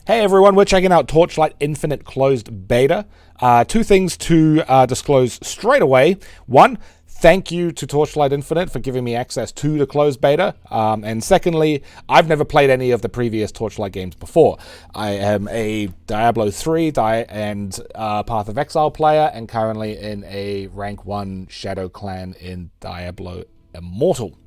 Hey everyone, we're checking out Torchlight Infinite closed beta. Two things to disclose straight away. One, thank you to Torchlight Infinite for giving me access to the closed beta. And secondly, I've never played any of the previous Torchlight games before. I am a Diablo 3 and Path of Exile player, and currently in a rank 1 Shadow Clan in Diablo Immortal.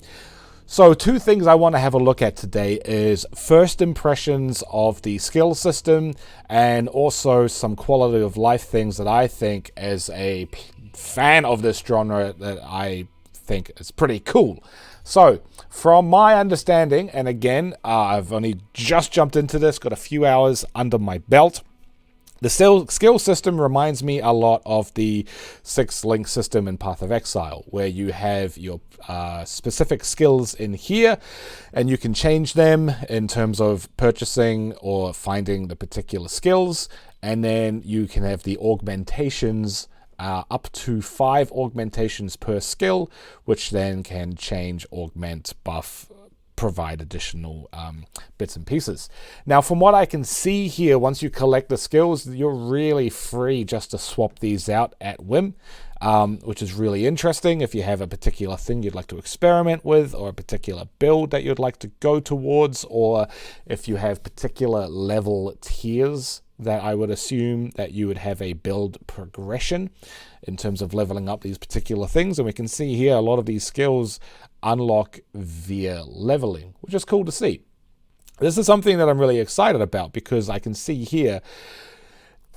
So two things I want to have a look at today is first impressions of the skill system and also some quality of life things that I think as a fan of this genre that I think is pretty cool. So from my understanding, and again, I've only just jumped into this, got a few hours under my belt. The skill system reminds me a lot of the 6-link system in Path of Exile, where you have your specific skills in here, and you can change them in terms of purchasing or finding the particular skills, and then you can have the augmentations, up to 5 augmentations per skill, which then can change, augment, buff, provide additional bits and pieces. Now, from what I can see here, once you collect the skills, you're really free just to swap these out at whim, which is really interesting. If you have a particular thing you'd like to experiment with, or a particular build that you'd like to go towards, or if you have particular level tiers that I would assume that you would have a build progression in terms of leveling up these particular things. And we can see here a lot of these skills unlock via leveling, which is cool to see. This is something that I'm really excited about because I can see here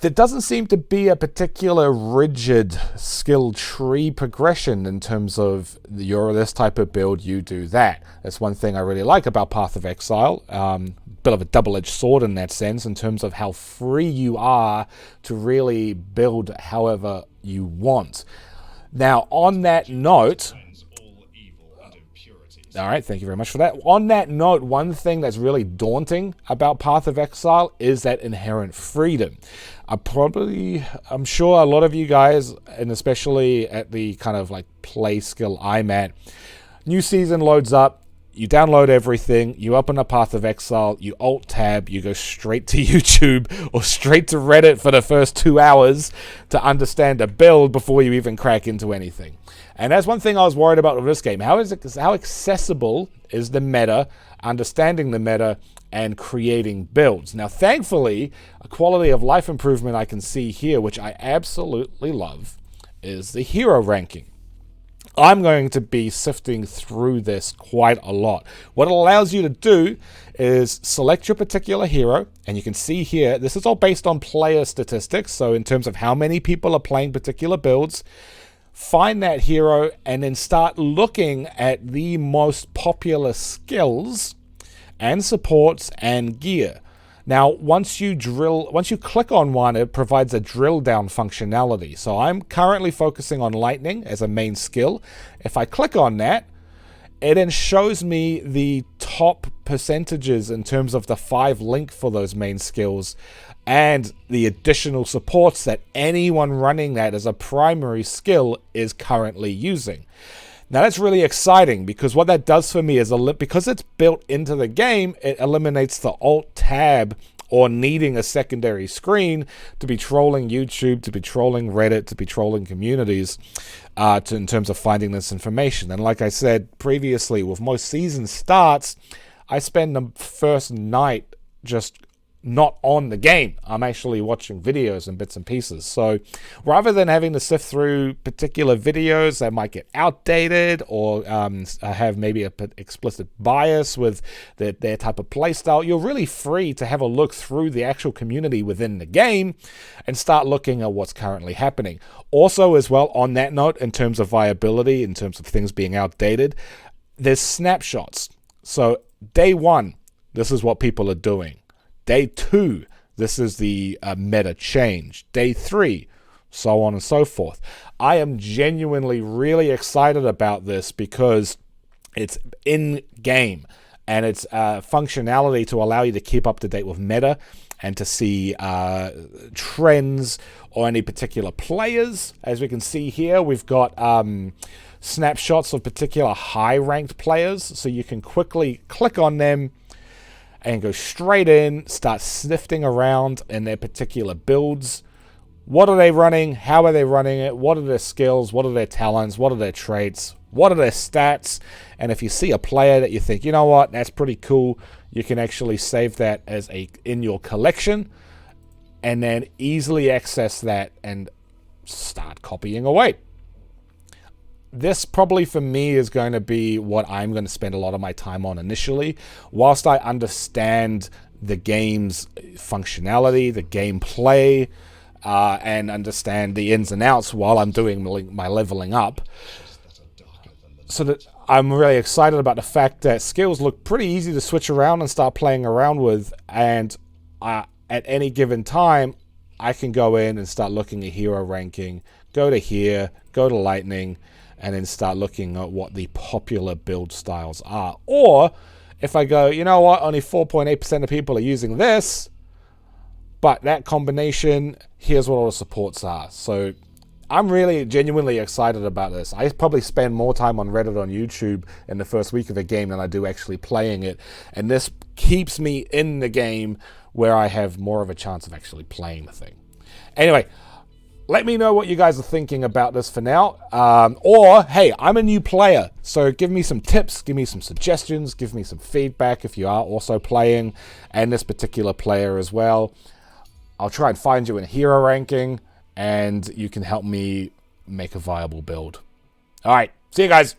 there doesn't seem to be a particular rigid skill tree progression in terms of you're this type of build, you do that. That's one thing I really like about Path of Exile. Bit of a double-edged sword in that sense, in terms of how free you are to really build however you want. Now, on that note, all right, thank you very much for that. On that note, one thing that's really daunting about Path of Exile is that inherent freedom. I'm sure a lot of you guys, and especially at the kind of like play skill I'm at, new season loads up, you download everything, you open a Path of Exile, you alt-tab, you go straight to YouTube or straight to Reddit for the first 2 hours to understand a build before you even crack into anything. And that's one thing I was worried about with this game. How accessible is the meta, understanding the meta, and creating builds? Now, thankfully, a quality of life improvement I can see here, which I absolutely love, is the hero ranking. I'm going to be sifting through this quite a lot. What it allows you to do is select your particular hero, and you can see here, this is all based on player statistics, so in terms of how many people are playing particular builds, find that hero and then start looking at the most popular skills and supports and gear. Now, once you click on one, it provides a drill down functionality. So I'm currently focusing on lightning as a main skill. If I click on that, it then shows me the top percentages in terms of the 5 link for those main skills and the additional supports that anyone running that as a primary skill is currently using. Now that's really exciting because what that does for me is, because it's built into the game, it eliminates the alt-tab or needing a secondary screen to be trolling YouTube, to be trolling Reddit, to be trolling communities in terms of finding this information. And like I said previously, with most season starts, I spend the first night just not on the game. I'm actually watching videos and bits and pieces. So rather than having to sift through particular videos that might get outdated or have maybe a explicit bias with their type of playstyle, you're really free to have a look through the actual community within the game and start looking at what's currently happening. Also, as well, on that note, in terms of viability, in terms of things being outdated, there's snapshots. So day 1, this is what people are doing. Day 2, this is the meta change. Day 3, so on and so forth. I am genuinely really excited about this because it's in-game and it's functionality to allow you to keep up to date with meta and to see trends or any particular players. As we can see here, we've got snapshots of particular high-ranked players, so you can quickly click on them and go straight in, start sniffing around in their particular builds. What are they running? How are they running it? What are their skills? What are their talents? What are their traits? What are their stats? And if you see a player that you think, you know what, that's pretty cool, you can actually save that as in your collection and then easily access that and start copying away. This probably for me is going to be what I'm going to spend a lot of my time on initially. Whilst I understand the game's functionality, the gameplay, and understand the ins and outs while I'm doing my leveling up. So that I'm really excited about the fact that skills look pretty easy to switch around and start playing around with. And at any given time, I can go in and start looking at hero ranking, go to here, go to lightning, and then start looking at what the popular build styles are. Or if I go, you know what, only 4.8% of people are using this, but that combination, here's what all the supports are. So I'm really genuinely excited about this. I probably spend more time on Reddit on YouTube in the first week of the game than I do actually playing it. And this keeps me in the game where I have more of a chance of actually playing the thing. Anyway, let me know what you guys are thinking about this for now. Or, hey, I'm a new player, so give me some tips, give me some suggestions, give me some feedback if you are also playing, and this particular player as well. I'll try and find you in hero ranking, and you can help me make a viable build. All right, see you guys.